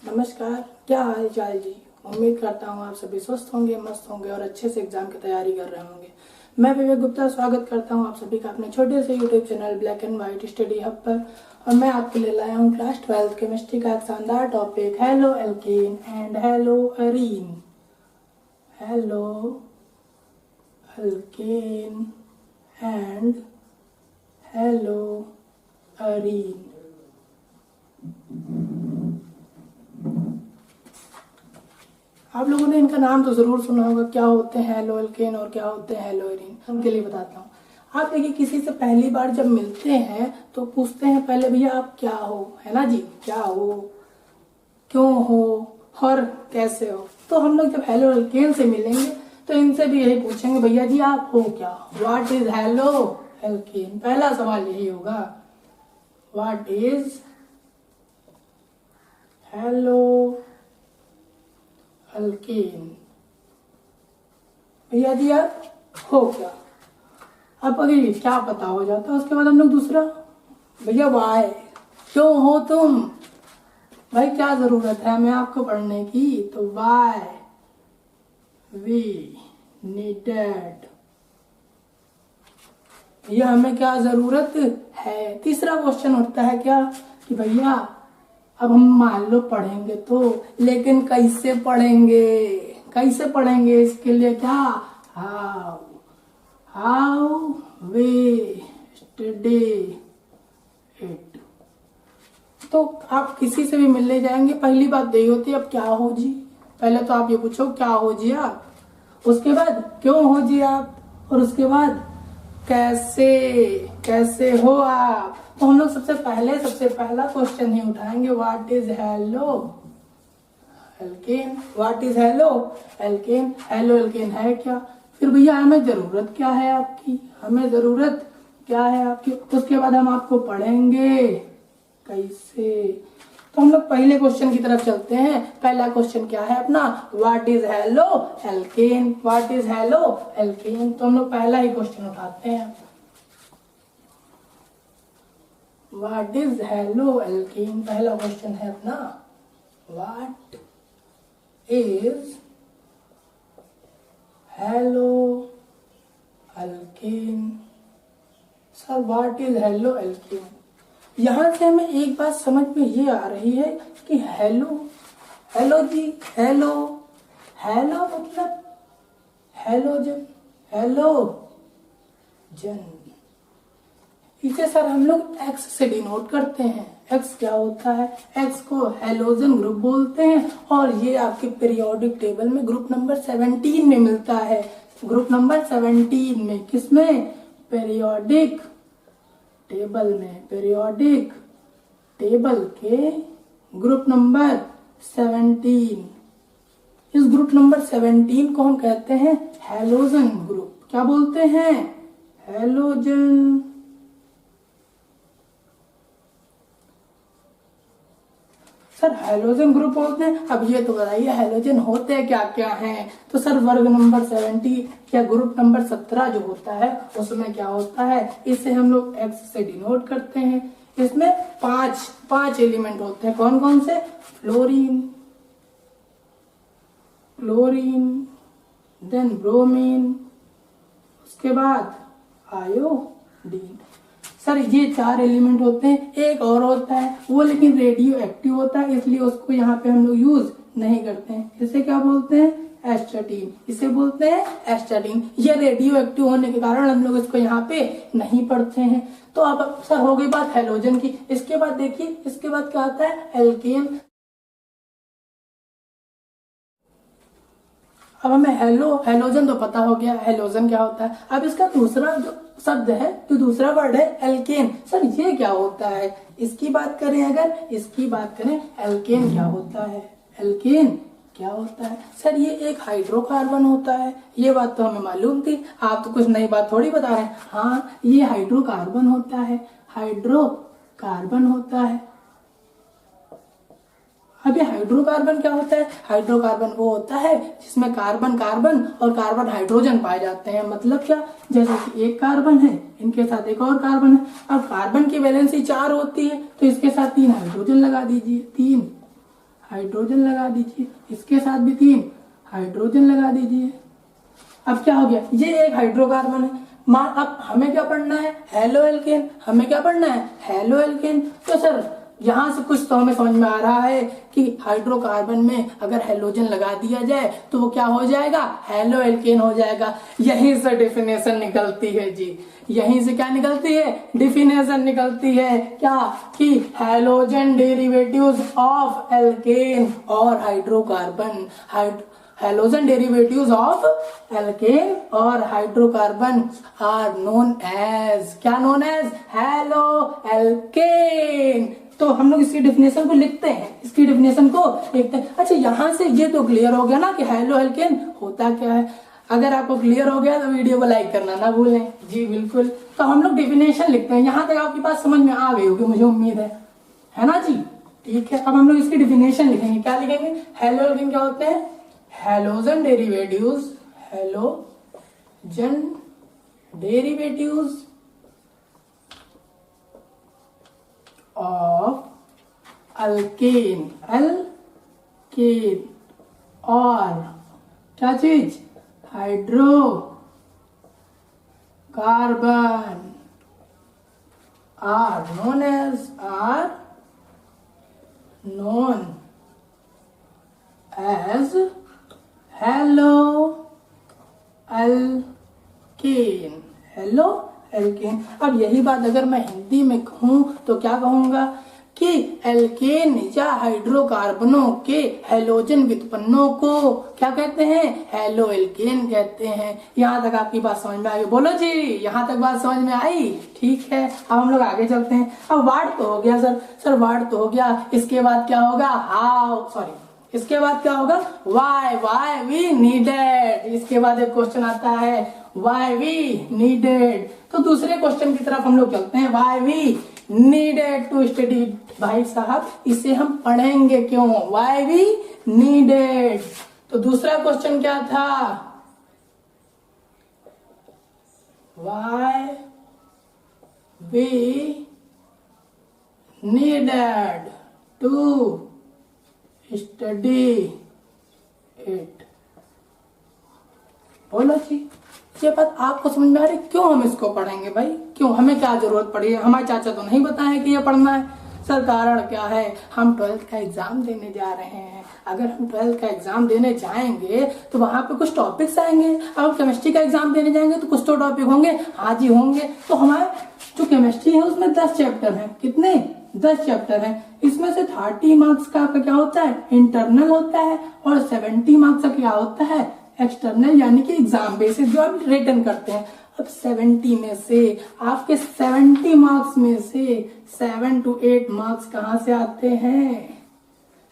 नमस्कार, क्या हाल चाल जी। उम्मीद करता हूँ आप सभी स्वस्थ होंगे, मस्त होंगे और अच्छे से एग्जाम की तैयारी कर रहे होंगे। मैं विवेक गुप्ता स्वागत करता हूँ आप सभी का अपने छोटे से YouTube channel black and white study hub पर। और मैं आपके लिए लाया हूँ क्लास 12 केमिस्ट्री का एक शानदार topic, halo alkane and hello arene. Halo alkane and hello arene. आप लोगों ने इनका नाम तो जरूर सुना होगा, क्या होते हैं हेलो एल्केन और क्या होते हैं हेलो एरीन। उनके लिए बताता हूँ। आप देखिए, किसी से पहली बार जब मिलते हैं तो पूछते हैं पहले, भैया आप क्या हो, है ना जी, क्या हो, क्यों हो और कैसे हो। तो हम लोग जब हेलो एल्केन से मिलेंगे तो इनसे भी यही पूछेंगे, भैया जी आप हो क्या, व्हाट इज हेलो एल्केन। पहला सवाल यही होगा, व्हाट इज हेलो एल्केन। भैया जी आप हो क्या। अब अगर ये क्या पता हो जाता है उसके बाद हम लोग दूसरा, भैया वाई, क्यों हो तुम, भाई क्या जरूरत है हमें आपको पढ़ने की, तो वाई वी नीडेड, भैया हमें क्या जरूरत है। तीसरा क्वेश्चन होता है क्या, कि भैया अब हम मान लो पढ़ेंगे तो, लेकिन कैसे पढ़ेंगे, कैसे पढ़ेंगे, इसके लिए क्या, how, how we study it. तो आप किसी से भी मिलने जाएंगे पहली बात यही होती है, अब क्या हो जी। पहले तो आप ये पूछो क्या हो जी आप, उसके बाद क्यों हो जी आप, और उसके बाद कैसे, कैसे हो आप। तो हम लोग सबसे पहला क्वेश्चन ही उठाएंगे, what is halo alkane. What is halo alkane, halo alkane है क्या। फिर भैया हमें जरूरत क्या है आपकी, हमें जरूरत क्या है आपकी। उसके बाद हम आपको पढ़ेंगे कैसे। तो हम लोग पहले क्वेश्चन की तरफ चलते हैं। पहला क्वेश्चन क्या है अपना, what is halo alkane, what is halo alkane. तो हम लोग पहला ही क्वेश्चन उठाते हैं, व्हाट इज हेलो एल्केन। पहला क्वेश्चन है अपना, what is halo alkane. Sir what is halo alkane, यहां से हमें एक बात समझ में ये आ रही है कि हेलो, हेलो जी, हेलो, हेलो मतलब हेलोजन, हेलो जन। इसे सर हम लोग एक्स से डिनोट करते हैं। एक्स क्या होता है, एक्स को हेलोजन ग्रुप बोलते हैं और ये आपके पीरियोडिक टेबल में ग्रुप नंबर 17 में मिलता है। ग्रुप नंबर 17 में, किसमें, पीरियोडिक टेबल में, पीरियोडिक टेबल के ग्रुप नंबर 17। इस ग्रुप नंबर 17 को हम कहते हैं हेलोजन ग्रुप। क्या बोलते हैं, हेलोजन। सर हेलोजन ग्रुप बोलते हैं। अब ये तो बताइए हेलोजन होते क्या क्या हैं। तो सर वर्ग नंबर 70 या ग्रुप नंबर 17 जो होता है उसमें क्या होता है, इसे हम लोग एक्स से डिनोट करते हैं। इसमें पांच एलिमेंट होते हैं। कौन कौन से, फ्लोरीन, क्लोरीन, देन ब्रोमीन, उसके बाद आयोडीन। सर ये 4 एलिमेंट होते हैं। एक और होता है वो लेकिन रेडियो एक्टिव होता है, इसलिए उसको यहाँ पे हम लोग यूज नहीं करते हैं। इसे क्या बोलते हैं, एस्टाटीन। इसे बोलते हैं एस्टाटीन। ये रेडियो एक्टिव होने के कारण हम लोग इसको यहाँ पे नहीं पढ़ते हैं। तो अब सर हो गई बात हेलोजन की। इसके बाद देखिए, इसके बाद क्या आता है, एल्केन। अब हमें हेलोजन तो पता हो गया, हेलोजन क्या होता है। अब इसका दूसरा जो शब्द है, जो दूसरा वर्ड है एल्केन। सर ये क्या होता है, इसकी बात करें, अगर इसकी बात करें, एल्केन क्या होता है, एल्केन क्या होता है। सर ये एक हाइड्रोकार्बन होता है। ये बात तो हमें मालूम थी, आप तो कुछ नई बात थोड़ी बता रहे हैं। हाँ ये हाइड्रोकार्बन होता है, हाइड्रोकार्बन होता है। अब ये हाइड्रोकार्बन क्या होता है, हाइड्रोकार्बन वो होता है जिसमें कार्बन कार्बन और कार्बन हाइड्रोजन पाए जाते हैं। मतलब क्या, जैसे कि एक कार्बन है, इनके साथ एक और कार्बन है। अब कार्बन की वैलेंसी 4 होती है तो इसके साथ 3 हाइड्रोजन लगा दीजिए, 3 हाइड्रोजन लगा दीजिए, इसके साथ भी 3 हाइड्रोजन लगा दीजिए। अब क्या हो गया, ये एक हाइड्रोकार्बन है। अब हमें क्या पढ़ना है, हेलो एल्केन, हमें क्या पढ़ना है, हेलो एल्केन। तो सर यहां से कुछ तो हमें समझ में आ रहा है कि हाइड्रोकार्बन में अगर हेलोजन लगा दिया जाए तो वो क्या हो जाएगा, हेलो एल्केन हो जाएगा। यहीं से डेफिनेशन निकलती है जी, यहीं से क्या निकलती है, डेफिनेशन निकलती है क्या, कि हेलोजन डेरिवेटिव्स ऑफ एल्केन और hydrocarbon, halogen derivatives of alkene और हाइड्रोकार्बन आर नोन एज, क्या नोन एज, हेलो एल्केन। तो हम लोग इसकी डेफिनेशन को लिखते हैं, इसकी डेफिनेशन को लिखते हैं। अच्छा यहां से ये तो क्लियर हो गया ना कि हेलो एल्केन होता क्या है। अगर आपको क्लियर हो गया तो वीडियो को लाइक करना ना भूलें जी, बिल्कुल। तो हम लोग डेफिनेशन लिखते हैं, यहां तक आपकी बात समझ में आ गई होगी मुझे उम्मीद है ना जी, ठीक है। अब हम लोग इसकी डेफिनेशन लिखेंगे, क्या लिखेंगे, हेलो एल्केन क्या होते हैं, halogen derivatives, halogen derivatives of alkane, alkane और क्या चीज, hydrocarbon are known as haloalkane, haloalkane. अब यही बात अगर मैं हिंदी में कहूं तो क्या कहूंगा कि एल्केन या हाइड्रोकार्बनों के हेलोजन व्युत्पन्नों को क्या कहते हैं, हेलो एल्केन कहते हैं। यहाँ तक आपकी बात समझ में आई, बोलो जी, यहाँ तक बात समझ में आई, ठीक है। अब हम लोग आगे चलते हैं। अब वर्ड तो हो गया सर वर्ड तो हो गया, इसके बाद क्या होगा, इसके बाद क्या होगा, वाई वी नीडेड। इसके बाद एक क्वेश्चन आता है वाई वी नीडेड। तो दूसरे क्वेश्चन की तरफ हम लोग चलते हैं, why we needed to study. भाई साहब इसे हम पढ़ेंगे क्यों, वाई वी नीडेड। तो दूसरा क्वेश्चन क्या था, why we needed to study it. बोलो जी, ये बात आपको समझ में आ रही, क्यों हम इसको पढ़ेंगे भाई, क्यों, हमें क्या जरूरत पड़ी है, हमारे चाचा तो नहीं बताए कि ये पढ़ना है। सर कारण क्या है, हम 12th का एग्जाम देने जा रहे हैं। अगर हम 12th का एग्जाम देने जाएंगे तो वहां पे कुछ टॉपिक्स आएंगे। अब केमिस्ट्री का एग्जाम देने जाएंगे तो कुछ तो टॉपिक होंगे, हाँ जी होंगे। तो हमारे जो केमिस्ट्री है उसमें 10 चैप्टर है, कितने, 10 चैप्टर है। इसमें से 30 मार्क्स का आपका क्या होता है, इंटरनल होता है, और 70 मार्क्स का क्या होता है, एक्सटर्नल, यानी कि एग्जाम बेसिस जो आप रिटर्न करते हैं। अब 70 में से आपके 70 मार्क्स में से 7 to 8 मार्क्स कहां से आते हैं,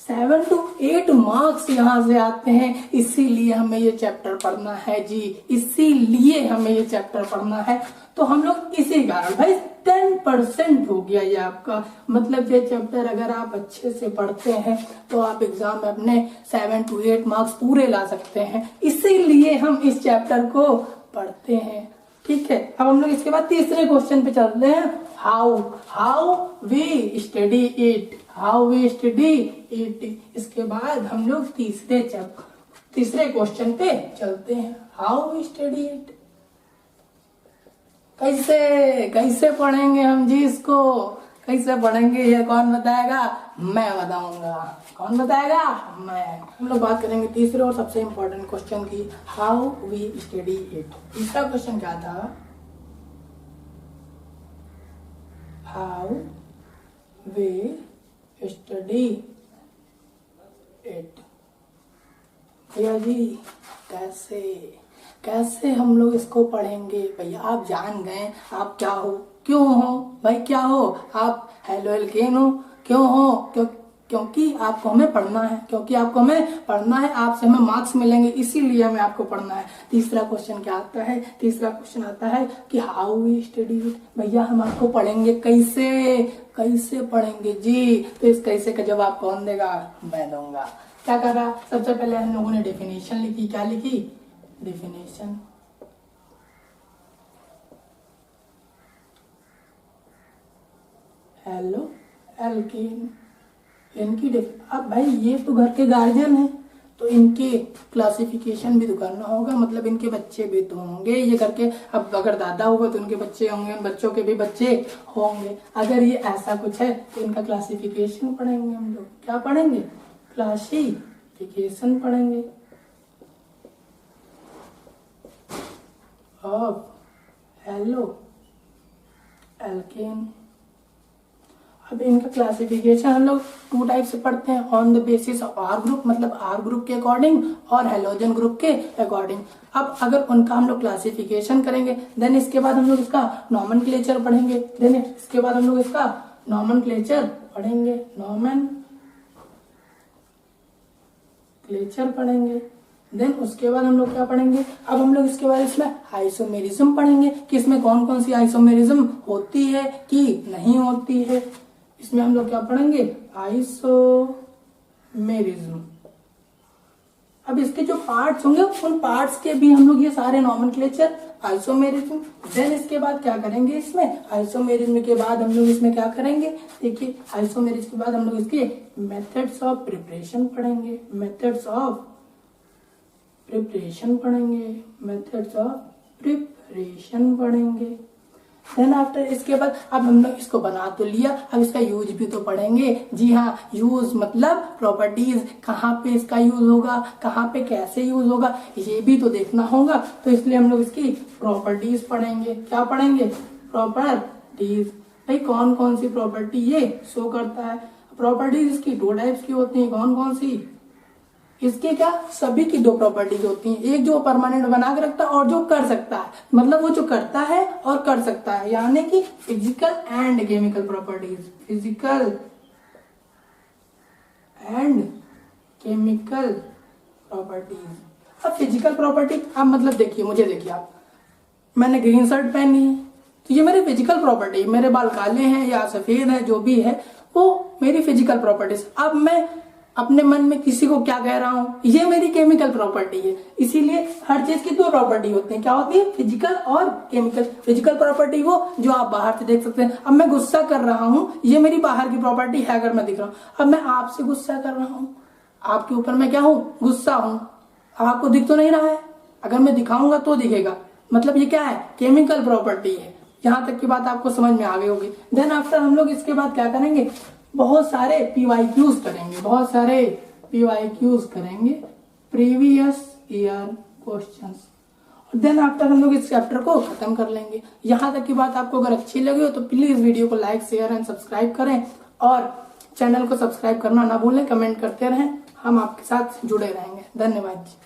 7 to 8 मार्क्स यहाँ से आते हैं। इसीलिए हमें ये चैप्टर पढ़ना है जी, इसीलिए हमें ये चैप्टर पढ़ना है। तो हम लोग इसी कारण भाई 10% हो गया ये आपका, मतलब ये चैप्टर अगर आप अच्छे से पढ़ते हैं तो आप एग्जाम में अपने 7 to 8 मार्क्स पूरे ला सकते हैं। इसीलिए हम इस चैप्टर को पढ़ते हैं, ठीक है। अब हम लोग इसके बाद तीसरे क्वेश्चन पे चलते हैं, how we study it, how we study it. इसके बाद हम लोग तीसरे क्वेश्चन पे चलते हैं, हाउ वी स्टडी इट। कैसे पढ़ेंगे हम जी इसको, कैसे पढ़ेंगे ये कौन बताएगा, मैं बताऊंगा। कौन बताएगा, मैं। हम लोग बात करेंगे तीसरे और सबसे इंपॉर्टेंट क्वेश्चन की, हाउ वी स्टडी इट। तीसरा क्वेश्चन क्या था, हाउ वी स्टडी इट। भैया जी कैसे हम लोग इसको पढ़ेंगे, भैया आप जान गए आप क्या हो, क्यों हो भाई, क्या हो आप, हेलो एल्केन हो, क्यों हो, क्योंकि आपको हमें पढ़ना है, क्योंकि आपको हमें पढ़ना है, आपसे हमें मार्क्स मिलेंगे, इसीलिए हमें आपको पढ़ना है। तीसरा क्वेश्चन क्या आता है, तीसरा क्वेश्चन आता है कि हाउ वी स्टडी इट। भैया हम आपको पढ़ेंगे कैसे पढ़ेंगे जी। तो इस कैसे का जवाब कौन देगा, मैं दूंगा। क्या करा, सबसे पहले हम लोगों ने डेफिनेशन लिखी, क्या लिखी, डेफिनेशन। हेलो एल्केन, अब भाई ये तो घर के गार्जियन है, तो इनके क्लासिफिकेशन भी तो करना होगा, मतलब इनके बच्चे भी तो होंगे ये करके। अब अगर दादा हुआ तो उनके बच्चे होंगे, उन बच्चों के भी बच्चे होंगे। अगर ये ऐसा कुछ है तो इनका क्लासिफिकेशन पढ़ेंगे हम लोग। क्या पढ़ेंगे? क्लासिफिकेशन पढ़ेंगे ऑफ हेलो एल्केन। अब इनका क्लासिफिकेशन हम लोग 2 टाइप से पढ़ते हैं, on the basis of R group, मतलब आर ग्रुप के अकॉर्डिंग, और हेलोजन ग्रुप के अकॉर्डिंग। अब अगर उनका हम लोग क्लासिफिकेशन करेंगे, देन इसके बाद हम लोग इसका नॉमेनक्लेचर पढ़ेंगे। देन इसके बाद हम लोग इसका नॉमेनक्लेचर पढ़ेंगे। देन उसके बाद हम लोग क्या पढ़ेंगे? अब हम लोग इसके बाद इसमें आइसोमेरिज्म पढ़ेंगे कि इसमें कौन कौन सी आइसोमेरिज्म होती है कि नहीं होती है। इसमें हम लोग क्या पढ़ेंगे? आइसोमेरिज्म। अब इसके जो पार्ट्स होंगे उन पार्ट्स के भी हम लोग ये सारे नॉमेनक्लेचर, आइसोमेरिज्म। देन इसके बाद क्या करेंगे? इसमें आइसोमेरिज्म के बाद हम लोग इसमें क्या करेंगे? देखिए, आइसोमेरिज्म के बाद हम लोग इसके मेथड्स ऑफ प्रिपरेशन पढ़ेंगे। मेथड्स ऑफ प्रिपरेशन पढ़ेंगे। देन आफ्टर इसके बाद अब हम लोग इसको बना तो लिया, अब इसका यूज भी तो पढ़ेंगे। जी हाँ, यूज मतलब प्रॉपर्टीज, कहाँ पे इसका यूज होगा, कहाँ पे कैसे यूज होगा, ये भी तो देखना होगा। तो इसलिए हम लोग इसकी प्रॉपर्टीज पढ़ेंगे। क्या पढ़ेंगे? प्रॉपर्टीज। भाई कौन कौन सी प्रॉपर्टी ये शो करता है? प्रॉपर्टीज इसकी 2 टाइप्स की होती है। कौन कौन सी? इसके क्या? सभी की 2 प्रॉपर्टीज होती हैं। एक जो परमानेंट बना के रखता है और जो कर सकता है, मतलब वो जो करता है और कर सकता है, यानी कि physical and chemical properties. Physical and chemical properties. अब फिजिकल प्रॉपर्टी, अब मतलब देखिए, मुझे देखिए, आप, मैंने ग्रीन शर्ट पहनी है तो ये मेरी फिजिकल प्रॉपर्टी। मेरे बाल काले हैं या सफेद है, जो भी है वो मेरी फिजिकल प्रॉपर्टीज। अब मैं अपने मन में किसी को क्या कह रहा हूँ, ये मेरी केमिकल प्रॉपर्टी है। इसीलिए हर चीज की 2 प्रॉपर्टी होती है। क्या होती है? फिजिकल और केमिकल। फिजिकल प्रॉपर्टी वो जो आप बाहर से देख सकते हैं। अब मैं गुस्सा कर रहा हूँ, ये मेरी बाहर की प्रॉपर्टी है, अगर मैं दिख रहा हूँ। अब मैं आपसे गुस्सा कर रहा हूँ, आपके ऊपर मैं क्या हूँ? गुस्सा हूँ। आपको दिख तो नहीं रहा है, अगर मैं दिखाऊंगा तो दिखेगा, मतलब ये क्या है? केमिकल प्रॉपर्टी है। यहाँ तक की बात आपको समझ में आ गई होगी। देन आफ्टर हम लोग इसके बाद क्या करेंगे? बहुत सारे PYQs करेंगे, previous year questions. Then after हम लोग इस चैप्टर को खत्म कर लेंगे। यहाँ तक की बात आपको अगर अच्छी लगी हो तो प्लीज वीडियो को लाइक, शेयर एंड सब्सक्राइब करें, और चैनल को सब्सक्राइब करना ना भूलें। कमेंट करते रहें, हम आपके साथ जुड़े रहेंगे। धन्यवाद जी।